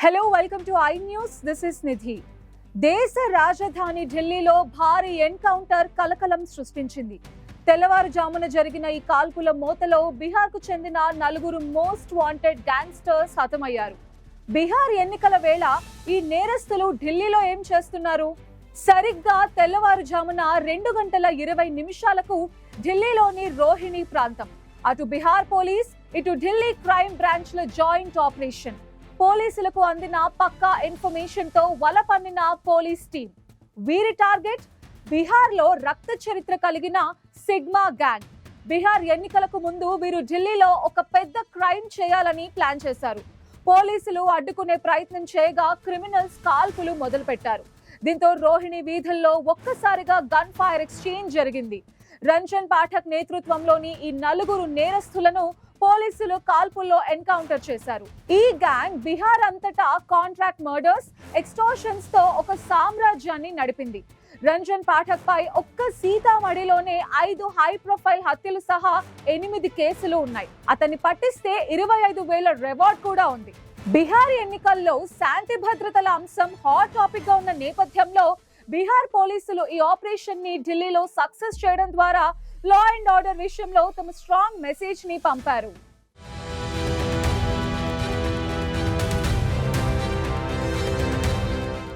Hello welcome to I news. This is Nidhi. దేశ రాజధాని ఢిల్లీలో భారీ ఎన్కౌంటర్ కలకలం సృష్టించింది. తెల్లవారుజామున జరిగిన ఈ కాల్పుల మోతలో బీహార్కు చెందిన 4 మోస్ట్ వాంటెడ్ గ్యాంగ్స్టర్స్ హతమయ్యారు. బీహార్ ఎన్నికల వేళ ఈ నేరస్తులు ఢిల్లీలో ఏం చేస్తున్నారు? సరిగ్గా తెల్లవారుజామున 2:20 ఢిల్లీలోని రోహిణి ప్రాంతం. అటు బీహార్ పోలీస్, ఇటు ఢిల్లీ క్రైమ్ బ్రాంచ్ ల జాయింట్ ఆపరేషన్. పోలీసులకు అందిన పక్కా ఇన్ఫర్మేషన్ తో వల పన్నిన పోలీస్ టీం. వీరి టార్గెట్ బీహార్ లో రక్త చరిత్ర కలిగిన సిగ్మా గ్యాంగ్. బీహార్ ఎన్నికలకు ముందు వీరు ఢిల్లీలో ఒక పెద్ద క్రైమ్ చేయాలని ప్లాన్ చేశారు. పోలీసులు అడ్డుకునే ప్రయత్నం చేయగా క్రిమినల్స్ కాల్పులు మొదలుపెట్టారు. దీంతో రోహిణి వీధుల్లో ఒక్కసారిగా గన్ ఫైర్ ఎక్స్చేంజ్ జరిగింది. రంజన్ పాఠక్ నేతృత్వంలోని ఈ 4 నేరస్తులను పోలీసులు కాల్పుల్లో ఎన్కౌంటర్ చేశారు. ఈ గ్యాంగ్ బీహార్ అంతటా కాంట్రాక్ట్ మర్డర్స్, ఎక్స్టోర్షన్స్ తో ఒక సామ్రాజ్యాన్ని నడిపింది. రంజన్ పాఠక్ పై ఒక్క సీతామఢీలోనే 5 హై ప్రొఫైల్ హత్యలు సహా 8 కేసులు ఉన్నాయి. అతన్ని పట్టిస్తే 25,000 రివార్డ్ కూడా ఉంది. బీహార్ ఎన్నికల్లో శాంతి భద్రతల అంశం హాట్ టాపిక్ గా ఉన్న నేపథ్యంలో బీహార్ పోలీసులు ఈ ఆపరేషన్ ని ఢిల్లీలో సక్సెస్ చేయడం ద్వారా లా అండ్ ఆర్డర్ విషయంలో తమ స్ట్రాంగ్ మెసేజ్ ని పంపారు.